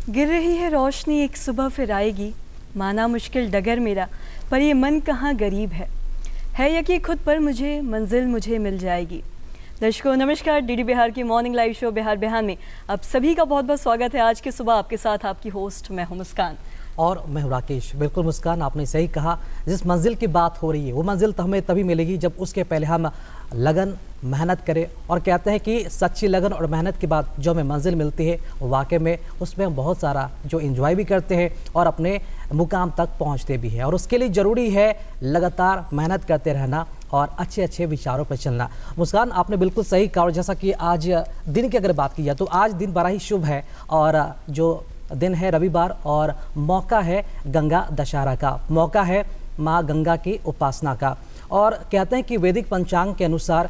गिर रही है रोशनी, एक सुबह फिर आएगी, माना मुश्किल डगर मेरा, पर ये मन कहाँ गरीब है यकीन खुद पर मुझे, मंजिल मुझे मिल जाएगी। दर्शकों नमस्कार, डीडी बिहार की मॉर्निंग लाइव शो बिहार बिहान में आप सभी का बहुत बहुत स्वागत है। आज की सुबह आपके साथ आपकी होस्ट मैं हूं मुस्कान और मैं हूं राकेश। बिल्कुल मुस्कान, आपने सही कहा। जिस मंजिल की बात हो रही है वो मंजिल तो हमें तभी मिलेगी जब उसके पहले हम लगन मेहनत करें। और कहते हैं कि सच्ची लगन और मेहनत के बाद जो हमें मंजिल मिलती है वाकई में उसमें हम बहुत सारा जो एंजॉय भी करते हैं और अपने मुकाम तक पहुंचते भी हैं। और उसके लिए ज़रूरी है लगातार मेहनत करते रहना और अच्छे अच्छे विचारों पर चलना। मुस्कान, आपने बिल्कुल सही कहा। और जैसा कि आज दिन की अगर बात की जाए तो आज दिन बड़ा ही शुभ है और जो दिन है रविवार और मौका है गंगा दशहरा का, मौका है माँ गंगा की उपासना का। और कहते हैं कि वैदिक पंचांग के अनुसार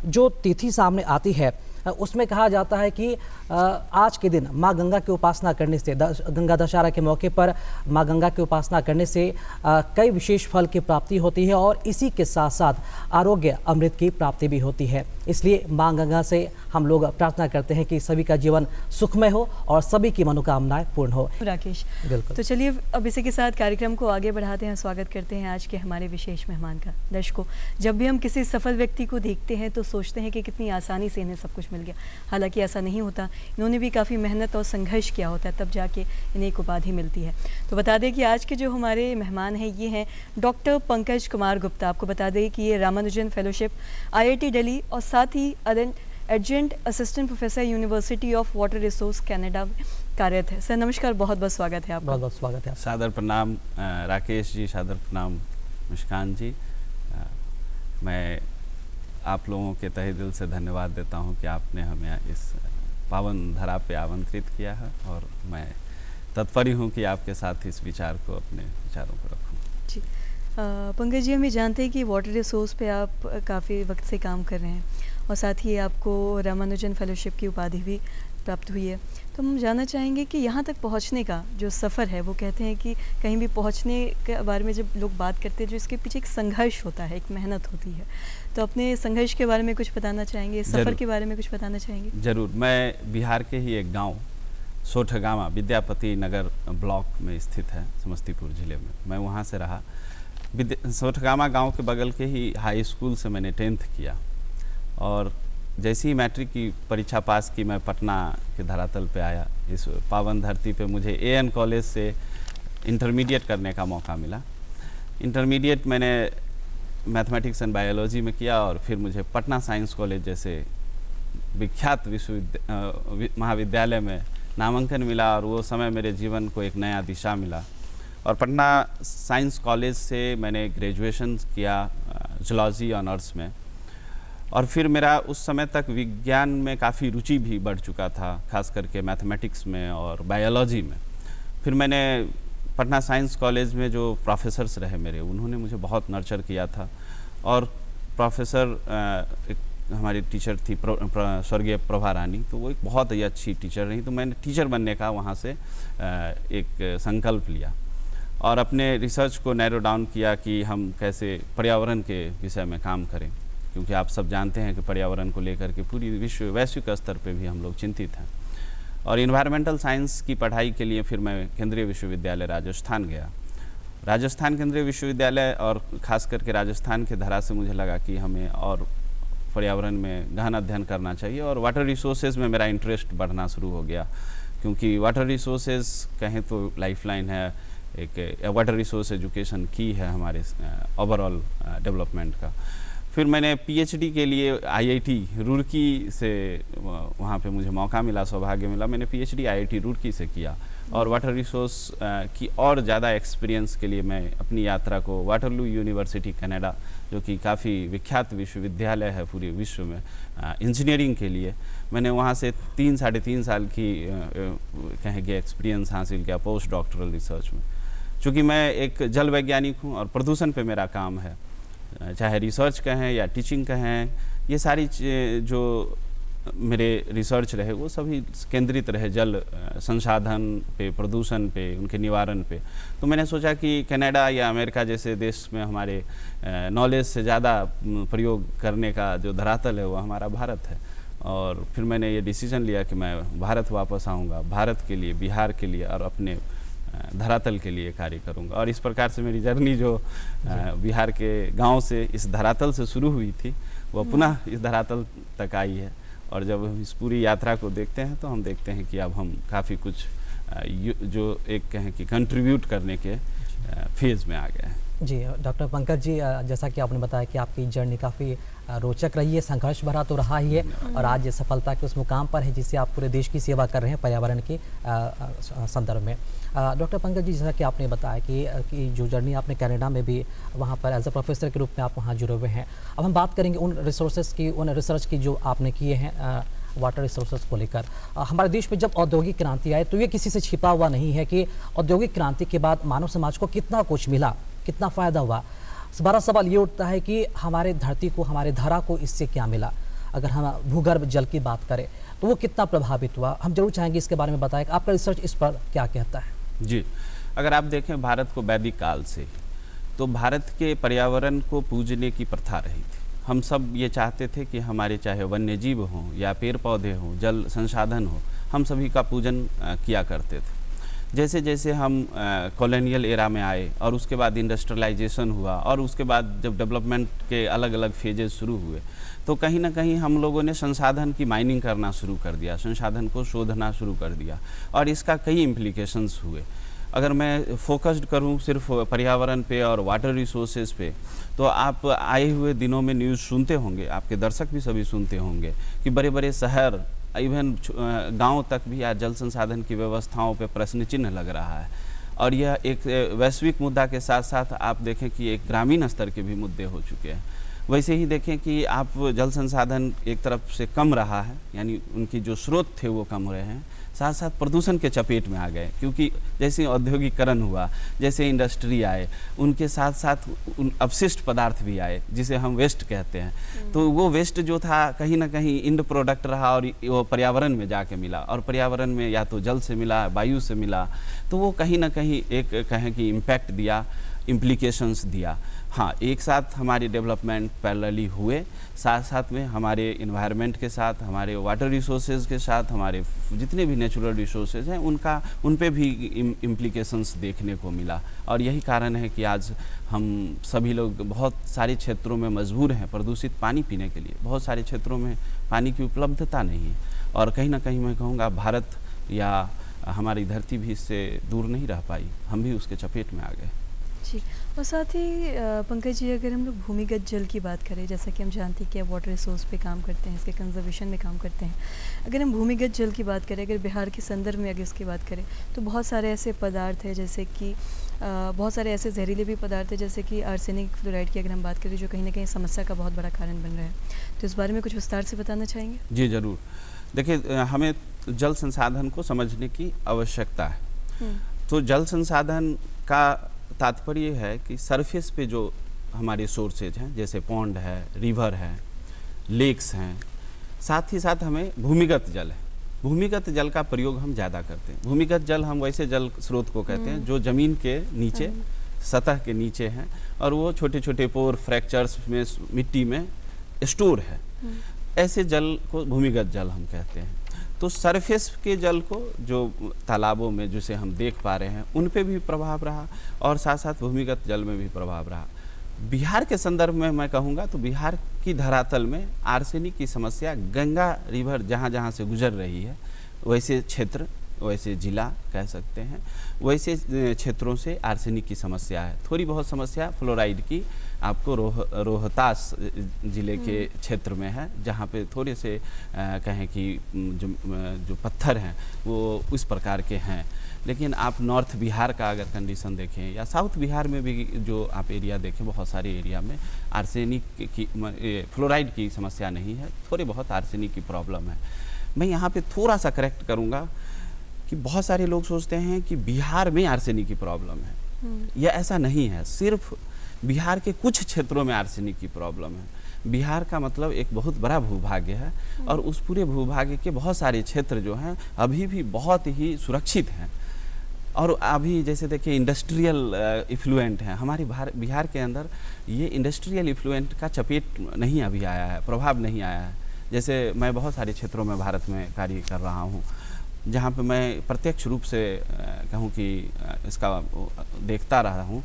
जो तिथि सामने आती है उसमें कहा जाता है कि आज के दिन माँ गंगा की उपासना करने से, गंगा दशहरा के मौके पर माँ गंगा की उपासना करने से कई विशेष फल की प्राप्ति होती है और इसी के साथ साथ आरोग्य अमृत की प्राप्ति भी होती है। इसलिए माँ गंगा से हम लोग प्रार्थना करते हैं कि सभी का जीवन सुखमय हो और सभी की मनोकामनाएं पूर्ण हो। राकेश, बिल्कुल। तो चलिए अब इसी के साथ कार्यक्रम को आगे बढ़ाते हैं। स्वागत करते हैं आज के हमारे विशेष मेहमान का। दर्शकों, जब भी हम किसी सफल व्यक्ति को देखते हैं तो सोचते हैं कि कितनी आसानी से इन्हें सब कुछ मिल गया। हालांकि ऐसा नहीं होता, इन्होंने भी काफ़ी मेहनत और संघर्ष किया होता है, तब जाके इन्हें एक उपाधि मिलती है। तो बता दें कि आज के जो हमारे मेहमान हैं ये हैं डॉक्टर पंकज कुमार गुप्ता। आपको बता दें कि ये रामानुजन फेलोशिप IIT दिल्ली और साथ ही adjunct assistant professor university of water resource Canada में कार्यरत है। सर नमस्कार, बहुत बहुत स्वागत है आपका। बहुत बहुत स्वागत है। सादर प्रणाम राकेश जी, सादर प्रणाम मुस्कान जी। मैं आप लोगों के तहे दिल से धन्यवाद देता हूं कि आपने हमें इस पावन धरा पे आमंत्रित किया है और मैं तत्पर हूं कि आपके साथ इस विचार को, अपने विचारों को रखूं। जी पंकज जी, हम ये जानते हैं कि वाटर रिसोर्स पे आप काफ़ी वक्त से काम कर रहे हैं और साथ ही आपको रामानुजन फेलोशिप की उपाधि भी प्राप्त हुई है। तो हम जानना चाहेंगे कि यहाँ तक पहुँचने का जो सफ़र है, वो कहते हैं कि कहीं भी पहुँचने के बारे में जब लोग बात करते हैं जो इसके पीछे एक संघर्ष होता है, एक मेहनत होती है, तो अपने संघर्ष के बारे में कुछ बताना चाहेंगे, सफ़र के बारे में कुछ बताना चाहेंगे? ज़रूर। मैं बिहार के ही एक गांव सोठगामा विद्यापति नगर ब्लॉक में स्थित है, समस्तीपुर ज़िले में। मैं वहाँ से रहा। सोठगामा गांव के बगल के ही हाई स्कूल से मैंने 10th किया और जैसे ही मैट्रिक की परीक्षा पास की मैं पटना के धरातल पे आया। इस पावन धरती पे मुझे AN कॉलेज से इंटरमीडिएट करने का मौका मिला। इंटरमीडिएट मैंने मैथमेटिक्स एंड बायोलॉजी में किया और फिर मुझे पटना साइंस कॉलेज जैसे विख्यात महाविद्यालय में नामांकन मिला और वो समय मेरे जीवन को एक नया दिशा मिला। और पटना साइंस कॉलेज से मैंने ग्रेजुएशन किया जूलॉजी ऑनर्स में। और फिर मेरा उस समय तक विज्ञान में काफ़ी रुचि भी बढ़ चुका था, खास करके मैथमेटिक्स में और बायोलॉजी में। फिर मैंने पटना साइंस कॉलेज में जो प्रोफेसर्स रहे मेरे, उन्होंने मुझे बहुत नर्चर किया था। और प्रोफेसर एक हमारी टीचर थी स्वर्गीय प्रभा रानी, तो वो एक बहुत ही अच्छी टीचर रही। तो मैंने टीचर बनने का वहाँ से एक संकल्प लिया और अपने रिसर्च को नैरो डाउन किया कि हम कैसे पर्यावरण के विषय में काम करें, क्योंकि आप सब जानते हैं कि पर्यावरण को लेकर के पूरी वैश्विक स्तर पे भी हम लोग चिंतित हैं। और इन्वायरमेंटल साइंस की पढ़ाई के लिए फिर मैं केंद्रीय विश्वविद्यालय राजस्थान गया। राजस्थान केंद्रीय विश्वविद्यालय और ख़ास करके राजस्थान के धरा से मुझे लगा कि हमें और पर्यावरण में गहन अध्ययन करना चाहिए और वाटर रिसोर्सेज में मेरा इंटरेस्ट बढ़ना शुरू हो गया, क्योंकि वाटर रिसोर्सेज कहें तो लाइफलाइन है, एक वाटर रिसोर्स एजुकेशन की है हमारे ओवरऑल डेवलपमेंट का। फिर मैंने PhD के लिए IIT रुड़की से वहाँ पे मुझे मौका मिला, सौभाग्य मिला। मैंने PhD IIT रुड़की से किया और वाटर रिसोर्स की और ज़्यादा एक्सपीरियंस के लिए मैं अपनी यात्रा को वाटरलू यूनिवर्सिटी कनाडा, जो कि काफ़ी विख्यात विश्वविद्यालय है पूरे विश्व में इंजीनियरिंग के लिए, मैंने वहाँ से 3-3.5 साल की कहेंगे एक्सपीरियंस हासिल किया पोस्ट डॉक्टरल रिसर्च में। चूँकि मैं एक जल वैज्ञानिक हूँ और प्रदूषण पे मेरा काम है, चाहे रिसर्च कहें या टीचिंग कहें, ये सारी जो मेरे रिसर्च रहे वो सभी केंद्रित रहे जल संसाधन पे, प्रदूषण पे, उनके निवारण पे। तो मैंने सोचा कि कनाडा या अमेरिका जैसे देश में हमारे नॉलेज से ज़्यादा प्रयोग करने का जो धरातल है वो हमारा भारत है। और फिर मैंने ये डिसीजन लिया कि मैं भारत वापस आऊँगा, भारत के लिए, बिहार के लिए और अपने धरातल के लिए कार्य करूँगा। और इस प्रकार से मेरी जर्नी जो बिहार के गांव से इस धरातल से शुरू हुई थी वो पुनः इस धरातल तक आई है। और जब हम इस पूरी यात्रा को देखते हैं तो हम देखते हैं कि अब हम काफ़ी कुछ जो एक कहें कि कंट्रीब्यूट करने के फेज़ में आ गए हैं। जी डॉक्टर पंकज जी, जैसा कि आपने बताया कि आपकी जर्नी काफ़ी रोचक रही है, संघर्ष भरा तो रहा ही है, और आज ये सफलता के उस मुकाम पर है जिससे आप पूरे देश की सेवा कर रहे हैं पर्यावरण के संदर्भ में। डॉक्टर पंकज जी, जैसा कि आपने बताया कि जो जर्नी आपने कनाडा में भी वहाँ पर एज ए प्रोफेसर के रूप में आप वहाँ जुड़े हुए हैं। अब हम बात करेंगे उन रिसोर्सेज की, उन रिसर्च की जो आपने किए हैं वाटर रिसोर्सेज को लेकर। हमारे देश में जब औद्योगिक क्रांति आई तो ये किसी से छिपा हुआ नहीं है कि औद्योगिक क्रांति के बाद मानव समाज को कितना कुछ मिला, कितना फ़ायदा हुआ। बड़ा सवाल ये उठता है कि हमारे धरती को, हमारे धरा को इससे क्या मिला। अगर हम भूगर्भ जल की बात करें तो वो कितना प्रभावित हुआ, हम जरूर चाहेंगे इसके बारे में बताएं। आपका रिसर्च इस पर क्या कहता है? जी, अगर आप देखें भारत को वैदिक काल से, तो भारत के पर्यावरण को पूजने की प्रथा रही थी। हम सब ये चाहते थे कि हमारे चाहे वन्य जीव हों या पेड़ पौधे हों, जल संसाधन हो, हम सभी का पूजन किया करते थे। जैसे जैसे हम कॉलोनियल एरा में आए और उसके बाद इंडस्ट्रियलाइजेशन हुआ और उसके बाद जब डेवलपमेंट के अलग अलग फेजेस शुरू हुए तो कहीं ना कहीं हम लोगों ने संसाधन की माइनिंग करना शुरू कर दिया, संसाधन को शोधना शुरू कर दिया और इसका कई इम्प्लीकेशंस हुए। अगर मैं फोकस्ड करूं सिर्फ पर्यावरण पे और वाटर रिसोर्सेज पे, तो आप आए हुए दिनों में न्यूज़ सुनते होंगे, आपके दर्शक भी सभी सुनते होंगे कि बड़े बड़े शहर, इवन गांव तक भी आज जल संसाधन की व्यवस्थाओं पे प्रश्न चिन्ह लग रहा है। और यह एक वैश्विक मुद्दा के साथ साथ आप देखें कि एक ग्रामीण स्तर के भी मुद्दे हो चुके हैं। वैसे ही देखें कि आप जल संसाधन एक तरफ से कम रहा है, यानी उनकी जो स्रोत थे वो कम रहे हैं, साथ साथ प्रदूषण के चपेट में आ गए, क्योंकि जैसे औद्योगिकरण हुआ, जैसे इंडस्ट्री आए, उनके साथ साथ अपशिष्ट पदार्थ भी आए जिसे हम वेस्ट कहते हैं। तो वो वेस्ट जो था कहीं ना कहीं इंड प्रोडक्ट रहा और वो पर्यावरण में जाके मिला, और पर्यावरण में या तो जल से मिला, वायु से मिला, तो वो कहीं ना कहीं एक कहें कि इम्पैक्ट दिया, इम्प्लीकेशंस दिया। हाँ, एक साथ हमारी डेवलपमेंट पैरेलली हुए, साथ साथ में हमारे इन्वायरमेंट के साथ, हमारे वाटर रिसोर्सेज के साथ, हमारे जितने भी नेचुरल रिसोर्सेज हैं उन पे भी इम्प्लीकेशंस देखने को मिला। और यही कारण है कि आज हम सभी लोग बहुत सारे क्षेत्रों में मजबूर हैं प्रदूषित पानी पीने के लिए। बहुत सारे क्षेत्रों में पानी की उपलब्धता नहीं है और कहीं ना कहीं मैं कहूँगा भारत या हमारी धरती भी इससे दूर नहीं रह पाई, हम भी उसके चपेट में आ गए। जी, और साथ ही पंकज जी, अगर हम लोग भूमिगत जल की बात करें, जैसा कि हम जानते हैं कि आप वाटर रिसोर्स पे काम करते हैं, इसके कंजर्वेशन में काम करते हैं। अगर हम भूमिगत जल की बात करें, अगर बिहार के संदर्भ में अगर इसकी बात करें, तो बहुत सारे ऐसे पदार्थ हैं, जैसे कि बहुत सारे ऐसे जहरीले भी पदार्थ हैं, जैसे कि आर्सेनिक फ्लोराइड की अगर हम बात करें, जो कहीं ना कहीं समस्या का बहुत बड़ा कारण बन रहा है। तो इस बारे में कुछ विस्तार से बताना चाहेंगे? जी ज़रूर। देखिए, हमें जल संसाधन को समझने की आवश्यकता है। तो जल संसाधन का तात्पर्य है कि सरफेस पे जो हमारे सोर्सेज हैं, जैसे पॉन्ड है, रिवर है, लेक्स हैं, साथ ही साथ हमें भूमिगत जल है। भूमिगत जल का प्रयोग हम ज़्यादा करते हैं। भूमिगत जल हम वैसे जल स्रोत को कहते हैं जो ज़मीन के नीचे, सतह के नीचे हैं और वो छोटे छोटे पोर, फ्रैक्चर्स में, मिट्टी में स्टोर है। ऐसे जल को भूमिगत जल हम कहते हैं। तो सरफेस के जल को जो तालाबों में जिसे हम देख पा रहे हैं उन पे भी प्रभाव रहा और साथ साथ भूमिगत जल में भी प्रभाव रहा। बिहार के संदर्भ में मैं कहूँगा तो बिहार की धरातल में आर्सेनिक की समस्या गंगा रिवर जहाँ जहाँ से गुजर रही है, वैसे क्षेत्र, वैसे ज़िला कह सकते हैं, वैसे क्षेत्रों से आर्सेनिक की समस्या है। थोड़ी बहुत समस्या फ्लोराइड की आपको रोहतास ज़िले के क्षेत्र में है, जहाँ पे थोड़े से कहें कि जो पत्थर हैं वो उस प्रकार के हैं। लेकिन आप नॉर्थ बिहार का अगर कंडीशन देखें या साउथ बिहार में भी जो आप एरिया देखें, बहुत सारे एरिया में आर्सेनिक की, फ्लोराइड की समस्या नहीं है, थोड़े बहुत आर्सेनिक की प्रॉब्लम है। मैं यहाँ पे थोड़ा सा करेक्ट करूँगा कि बहुत सारे लोग सोचते हैं कि बिहार में आर्सेनिक की प्रॉब्लम है। यह ऐसा नहीं है, सिर्फ बिहार के कुछ क्षेत्रों में आर्सेनिक की प्रॉब्लम है। बिहार का मतलब एक बहुत बड़ा भूभाग्य है और उस पूरे भूभाग्य के बहुत सारे क्षेत्र जो हैं अभी भी बहुत ही सुरक्षित हैं। और अभी जैसे देखिए इंडस्ट्रियल इफ्लुएंट हैं हमारे बिहार के अंदर, ये इंडस्ट्रियल इफ्लुएंट का चपेट नहीं अभी आया है, प्रभाव नहीं आया है। जैसे मैं बहुत सारे क्षेत्रों में भारत में कार्य कर रहा हूँ, जहाँ पे मैं प्रत्यक्ष रूप से कहूँ कि इसका देखता रहा हूँ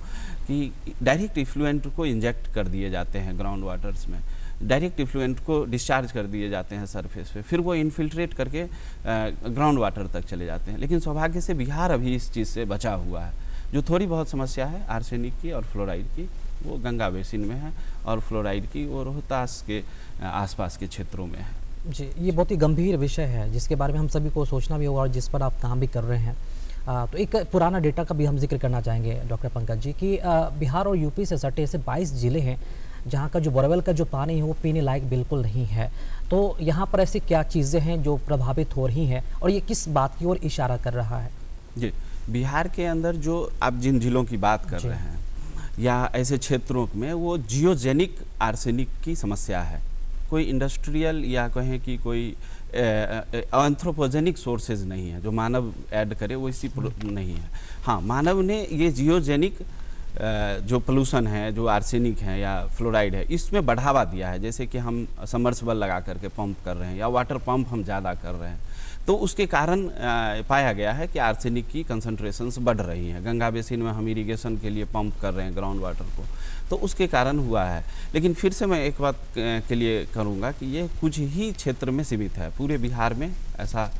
कि डायरेक्ट इफ्लुएंट को इंजेक्ट कर दिए जाते हैं ग्राउंड वाटर्स में, डायरेक्ट इफ्लुएंट को डिस्चार्ज कर दिए जाते हैं सरफेस पे, फिर वो इन्फिल्ट्रेट करके ग्राउंड वाटर तक चले जाते हैं। लेकिन सौभाग्य से बिहार अभी इस चीज़ से बचा हुआ है। जो थोड़ी बहुत समस्या है आर्सेनिक की और फ्लोराइड की, वो गंगा बेसिन में है, और फ्लोराइड की वो रोहतास के आसपास के क्षेत्रों में है। जी, ये बहुत ही गंभीर विषय है जिसके बारे में हम सभी को सोचना भी होगा और जिस पर आप काम भी कर रहे हैं। तो एक पुराना डेटा का भी हम जिक्र करना चाहेंगे डॉक्टर पंकज जी कि बिहार और यूपी से सटे ऐसे 22 ज़िले हैं जहाँ का जो बोरवेल का जो पानी है वो पीने लायक बिल्कुल नहीं है। तो यहाँ पर ऐसी क्या चीज़ें हैं जो प्रभावित हो रही हैं और ये किस बात की ओर इशारा कर रहा है? जी, बिहार के अंदर जो आप जिन जिलों की बात कर रहे हैं या ऐसे क्षेत्रों में, वो जियोजेनिक आर्सेनिक की समस्या है। कोई इंडस्ट्रियल या कहें कि कोई एंथ्रोपोजेनिक सोर्सेज नहीं है जो मानव ऐड करे, वो इसी नहीं है। हाँ, मानव ने ये जियोजेनिक जो पोल्यूशन है, जो आर्सेनिक है या फ्लोराइड है, इसमें बढ़ावा दिया है। जैसे कि हम सबमर्सिबल लगा करके पंप कर रहे हैं या वाटर पंप हम ज़्यादा कर रहे हैं, तो उसके कारण पाया गया है कि आर्सेनिक की कंसंट्रेशंस बढ़ रही हैं। गंगा बेसिन में हम इरिगेशन के लिए पंप कर रहे हैं ग्राउंड वाटर को, तो उसके कारण हुआ है। लेकिन फिर से मैं एक बात के लिए करूँगा कि ये कुछ ही क्षेत्र में सीमित है, पूरे बिहार में ऐसा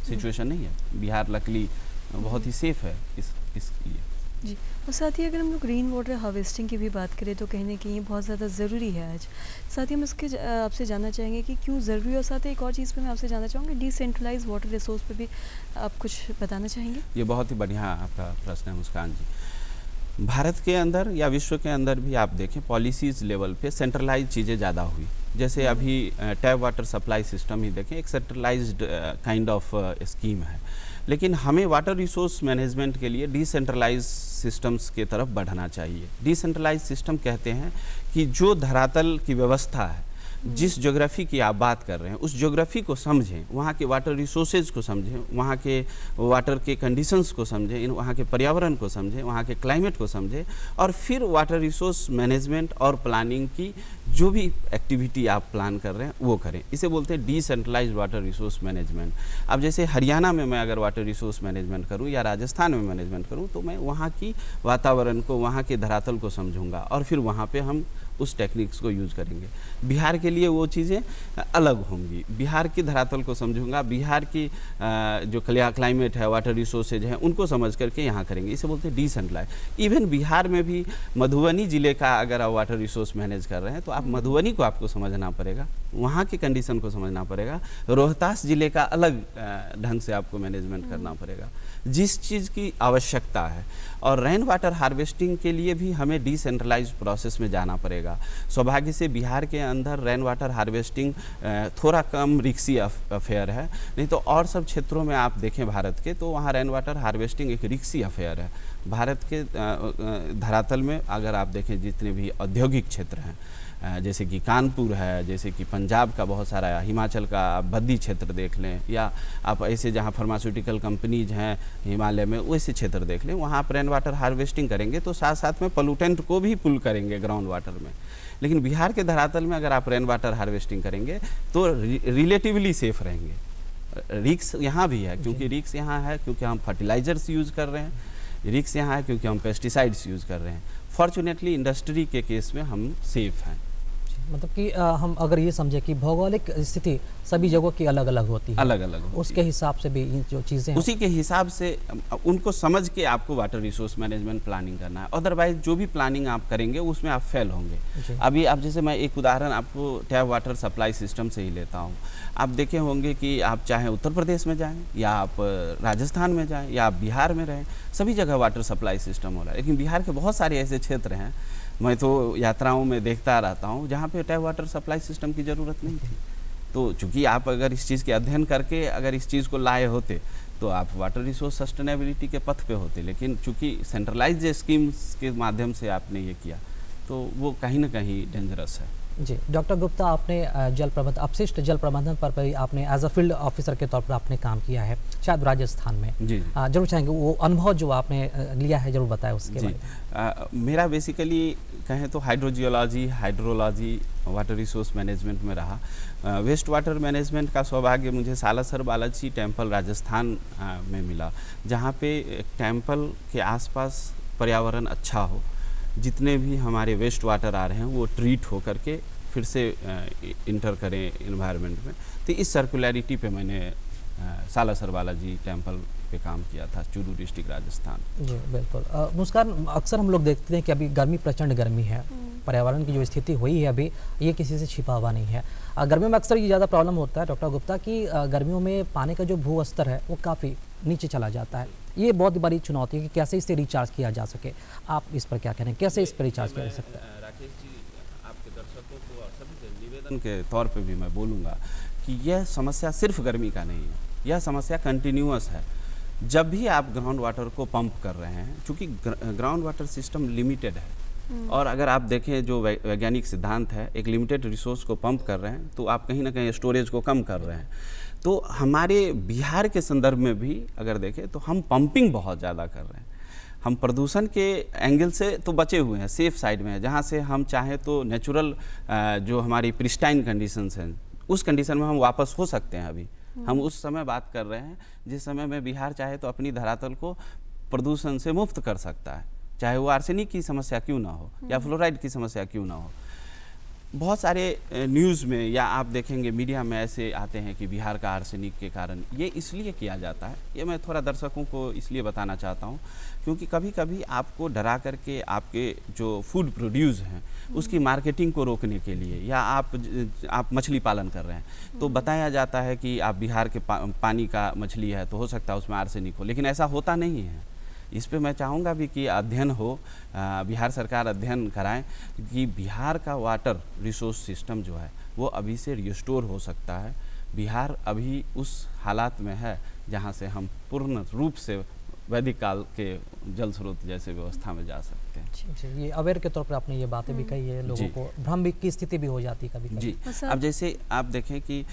सिचुएशन नहीं है। बिहार लकली बहुत ही सेफ है इसके लिए। जी, और साथ ही अगर हम लोग रेन वाटर हार्वेस्टिंग की भी बात करें तो कहीं ना कहीं बहुत ज़्यादा ज़रूरी है आज। साथ ही हम इसके आपसे जानना चाहेंगे कि क्यों ज़रूरी है, और साथ ही एक और चीज़ पे मैं आपसे जानना चाहूँगी, डिसेंट्रलाइज वाटर रिसोर्स पे भी आप कुछ बताना चाहेंगे? ये बहुत ही बढ़िया आपका प्रश्न है मुस्कान जी। भारत के अंदर या विश्व के अंदर भी आप देखें, पॉलिसीज़ लेवल पे सेंट्रलाइज चीज़ें ज़्यादा हुई। जैसे अभी टैप वाटर सप्लाई सिस्टम ही देखें, एक सेंट्रलाइज्ड काइंड ऑफ स्कीम है। लेकिन हमें वाटर रिसोर्स मैनेजमेंट के लिए डिसेंट्रलाइज सिस्टम्स के तरफ बढ़ना चाहिए। डिसेंट्रलाइज सिस्टम कहते हैं कि जो धरातल की व्यवस्था है, जिस ज्योग्राफी की आप बात कर रहे हैं, उस ज्योग्राफी को समझें, वहाँ के वाटर रिसोर्सेज को समझें, वहाँ के वाटर के कंडीशंस को समझें, वहाँ के पर्यावरण को समझें, वहाँ के क्लाइमेट को समझें, और फिर वाटर रिसोर्स मैनेजमेंट और प्लानिंग की जो भी एक्टिविटी आप प्लान कर रहे हैं वो करें। इसे बोलते हैं डिसेंट्रलाइज्ड वाटर रिसोर्स मैनेजमेंट। अब जैसे हरियाणा में मैं अगर वाटर रिसोर्स मैनेजमेंट करूं या राजस्थान में मैनेजमेंट करूं, तो मैं वहाँ की वातावरण को, वहाँ के धरातल को समझूंगा और फिर वहाँ पे हम उस टेक्निक्स को यूज़ करेंगे। बिहार के लिए वो चीज़ें अलग होंगी। बिहार की धरातल को समझूंगा, बिहार की जो क्लाइमेट है, वाटर रिसोर्सेज हैं, उनको समझ करके यहाँ करेंगे। इसे बोलते हैं डिसेंट्रलाइज। इवन बिहार में भी मधुबनी ज़िले का अगर आप वाटर रिसोर्स मैनेज कर रहे हैं तो आप मधुबनी को आपको समझना पड़ेगा, वहाँ की कंडीशन को समझना पड़ेगा। रोहतास ज़िले का अलग ढंग से आपको मैनेजमेंट करना पड़ेगा, जिस चीज़ की आवश्यकता है। और रेन वाटर हार्वेस्टिंग के लिए भी हमें डिसेंट्रलाइज प्रोसेस में जाना पड़ेगा। सौभाग्य से बिहार के अंदर रेन वाटर हार्वेस्टिंग थोड़ा कम रिक्सी अफेयर है, नहीं तो और सब क्षेत्रों में आप देखें भारत के, तो वहाँ रेन वाटर हार्वेस्टिंग एक रिक्सी अफेयर है। भारत के धरातल में अगर आप देखें जितने भी औद्योगिक क्षेत्र हैं, जैसे कि कानपुर है, जैसे कि पंजाब का बहुत सारा, हिमाचल का आप बद्दी क्षेत्र देख लें, या आप ऐसे जहाँ फार्मास्यूटिकल कंपनीज हैं हिमालय में, वैसे क्षेत्र देख लें, वहाँ आप रेन वाटर हार्वेस्टिंग करेंगे तो साथ साथ में पोल्यूटेंट को भी पुल करेंगे ग्राउंड वाटर में। लेकिन बिहार के धरातल में अगर आप रेन वाटर हार्वेस्टिंग करेंगे तो रिलेटिवली सेफ रहेंगे। रिक्स यहाँ भी है, क्योंकि रिक्स यहाँ है क्योंकि हम फर्टिलाइजर्स यूज़ कर रहे हैं, रिक्स यहाँ है क्योंकि हम पेस्टिसाइड्स यूज़ कर रहे हैं। फॉर्चुनेटली इंडस्ट्री के केस में हम सेफ हैं। मतलब कि हम अगर ये समझे कि भौगोलिक स्थिति सभी जगहों की अलग अलग होती है, अलग अलग होती उसके हिसाब से भी जो चीज़ें, उसी के हिसाब से उनको समझ के आपको वाटर रिसोर्स मैनेजमेंट प्लानिंग करना है। अदरवाइज जो भी प्लानिंग आप करेंगे उसमें आप फेल होंगे। अभी आप जैसे मैं एक उदाहरण आपको टैप वाटर सप्लाई सिस्टम से ही लेता हूँ। आप देखे होंगे कि आप चाहे उत्तर प्रदेश में जाएँ या आप राजस्थान में जाएँ या आप बिहार में रहें, सभी जगह वाटर सप्लाई सिस्टम हो रहा है। लेकिन बिहार के बहुत सारे ऐसे क्षेत्र हैं, मैं तो यात्राओं में देखता रहता हूँ, जहाँ पे टैप वाटर सप्लाई सिस्टम की ज़रूरत नहीं थी। तो चूँकि आप अगर इस चीज़ के अध्ययन करके अगर इस चीज़ को लाए होते तो आप वाटर रिसोर्स सस्टेनेबिलिटी के पथ पे होते। लेकिन चूँकि सेंट्रलाइज्ड स्कीम्स के माध्यम से आपने ये किया तो वो कहीं ना कहीं डेंजरस है। जी, डॉक्टर गुप्ता, आपने जल प्रबंधन, अपशिष्ट जल प्रबंधन पर भी आपने एज अ फील्ड ऑफिसर के तौर पर आपने काम किया है, शायद राजस्थान में। जी जरूर चाहेंगे वो अनुभव जो आपने लिया है जरूर बताएं उसके जी। बारे में। मेरा बेसिकली कहें तो hydrogeology, hydrology, water resource management में रहा। वेस्ट वाटर मैनेजमेंट का सौभाग्य मुझे सालासर बालाजी टेम्पल राजस्थान में मिला, जहाँ पे टेम्पल के आसपास पर्यावरण अच्छा हो, जितने भी हमारे वेस्ट वाटर आ रहे हैं वो ट्रीट हो करके फिर से इंटर करें इन्वायरमेंट में। तो इस सर्कुलरिटी पे मैंने सालासर बालाजी टेम्पल पे काम किया था, चूरू डिस्ट्रिक्ट राजस्थान। जी बिल्कुल। मुस्कान, अक्सर हम लोग देखते हैं कि अभी गर्मी, प्रचंड गर्मी है, पर्यावरण की जो स्थिति हुई है अभी ये किसी से छिपा हुआ नहीं है। गर्मियों में अक्सर ये ज़्यादा प्रॉब्लम होता है डॉक्टर गुप्ता कि गर्मियों में पानी का जो भू स्तर है वो काफ़ी नीचे चला जाता है। ये बहुत बड़ी चुनौती है कि कैसे इसे रिचार्ज किया जा सके। आप इस पर क्या कह रहे हैं, कैसे इस पर रिचार्ज किया जा सकता है? राकेश जी, आपके दर्शकों को और सभी से निवेदन के तौर पे भी मैं बोलूँगा कि यह समस्या सिर्फ गर्मी का नहीं है, यह समस्या कंटिन्यूअस है। जब भी आप ग्राउंड वाटर को पंप कर रहे हैं, चूँकि ग्राउंड वाटर सिस्टम लिमिटेड है, और अगर आप देखें जो वैज्ञानिक सिद्धांत है, एक लिमिटेड रिसोर्स को पंप कर रहे हैं तो आप कहीं ना कहीं स्टोरेज को कम कर रहे हैं। तो हमारे बिहार के संदर्भ में भी अगर देखें तो हम पंपिंग बहुत ज़्यादा कर रहे हैं। हम प्रदूषण के एंगल से तो बचे हुए हैं, सेफ साइड में है, जहाँ से हम चाहें तो नेचुरल जो हमारी प्रिस्टाइन कंडीशंस हैं उस कंडीशन में हम वापस हो सकते हैं। अभी हम उस समय बात कर रहे हैं जिस समय में बिहार चाहे तो अपनी धरातल को प्रदूषण से मुक्त कर सकता है, चाहे वो आर्सेनिक की समस्या क्यों ना हो या फ्लोराइड की समस्या क्यों ना हो। बहुत सारे न्यूज़ में या आप देखेंगे मीडिया में ऐसे आते हैं कि बिहार का आर्सेनिक के कारण, ये इसलिए किया जाता है, ये मैं थोड़ा दर्शकों को इसलिए बताना चाहता हूँ क्योंकि कभी कभी आपको डरा करके आपके जो फूड प्रोड्यूस हैं उसकी मार्केटिंग को रोकने के लिए, या आप मछली पालन कर रहे हैं तो बताया जाता है कि आप बिहार के पानी का मछली है तो हो सकता है उसमें आर्सेनिक हो, लेकिन ऐसा होता नहीं है। इस पे मैं चाहूँगा भी कि अध्ययन हो, बिहार सरकार अध्ययन कराएं कि बिहार का वाटर रिसोर्स सिस्टम जो है वो अभी से रिस्टोर हो सकता है। बिहार अभी उस हालात में है जहाँ से हम पूर्ण रूप से वैदिक काल के जल स्रोत जैसे व्यवस्था में जा सकते हैं। जी, ये अवेयर के तौर पर आपने ये बातें भी कही है, लोगों को भ्रम की स्थिति भी हो जाती है कभी। जी, अब जैसे आप देखें कि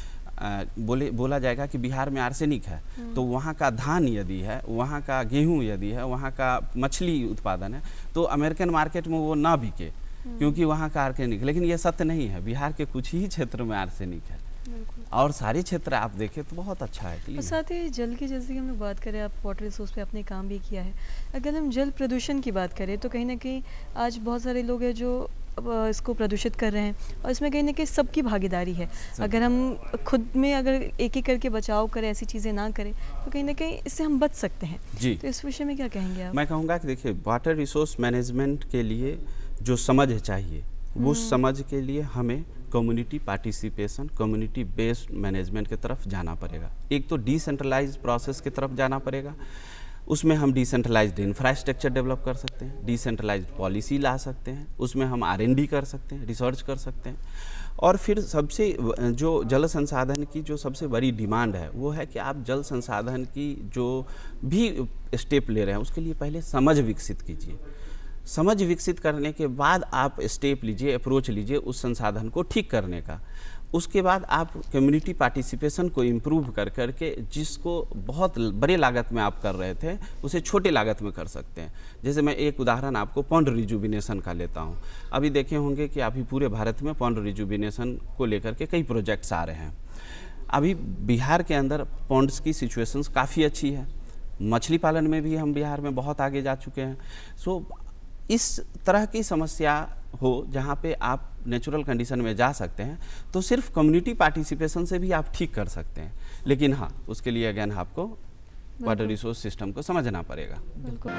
बोला जाएगा कि बिहार में आर्सेनिक है तो वहाँ का धान यदि है, वहाँ का गेहूं यदि है, वहाँ का मछली उत्पादन है तो अमेरिकन मार्केट में वो ना बिके क्योंकि वहाँ का आर्सेनिक। लेकिन ये सत्य नहीं है, बिहार के कुछ ही क्षेत्र में आर्सेनिक है और सारे क्षेत्र आप देखें तो बहुत अच्छा है। और साथ ही जल की, जैसे कि हम लोग बात करें, आप वाटर रिसोर्स पे आपने काम भी किया है, अगर हम जल प्रदूषण की बात करें तो कहीं ना कहीं आज बहुत सारे लोग हैं जो इसको प्रदूषित कर रहे हैं और इसमें कहीं ना कहीं सबकी भागीदारी है। अगर हम खुद में अगर एक एक करके बचाव करें, ऐसी चीज़ें ना करें तो कहीं ना कहीं इससे हम बच सकते हैं। जी, तो इस विषय में क्या कहेंगे आप? मैं कहूँगा कि देखिए, वाटर रिसोर्स मैनेजमेंट के लिए जो समझ चाहिए वो समझ के लिए हमें community participation, community based management की तरफ जाना पड़ेगा। एक तो डिसेंट्रलाइज प्रोसेस की तरफ जाना पड़ेगा, उसमें हम डिसेंट्रलाइज्ड इंफ्रास्ट्रक्चर डेवलप कर सकते हैं, डिसेंट्रलाइज्ड पॉलिसी ला सकते हैं, उसमें हम R&D कर सकते हैं, रिसर्च कर सकते हैं। और फिर सबसे जो जल संसाधन की जो सबसे बड़ी डिमांड है वो है कि आप जल संसाधन की जो भी स्टेप ले रहे हैं उसके लिए पहले समझ विकसित कीजिए। समझ विकसित करने के बाद आप स्टेप लीजिए, अप्रोच लीजिए उस संसाधन को ठीक करने का। उसके बाद आप कम्युनिटी पार्टिसिपेशन को इम्प्रूव कर करके जिसको बहुत बड़े लागत में आप कर रहे थे उसे छोटे लागत में कर सकते हैं। जैसे मैं एक उदाहरण आपको पॉन्ड रिजुविनेशन का लेता हूं। अभी देखे होंगे कि अभी पूरे भारत में पॉन्ड रिजुविनेशन को लेकर के कई प्रोजेक्ट्स आ रहे हैं। अभी बिहार के अंदर पॉन्ड्स की सिचुएशंस काफ़ी अच्छी है, मछली पालन में भी हम बिहार में बहुत आगे जा चुके हैं। सो इस तरह की समस्या हो जहाँ पे आप नेचुरल कंडीशन में जा सकते हैं तो सिर्फ कम्युनिटी पार्टिसिपेशन से भी आप ठीक कर सकते हैं। लेकिन हाँ, उसके लिए अगेन आपको वाटर रिसोर्स सिस्टम को समझना पड़ेगा। बिल्कुल।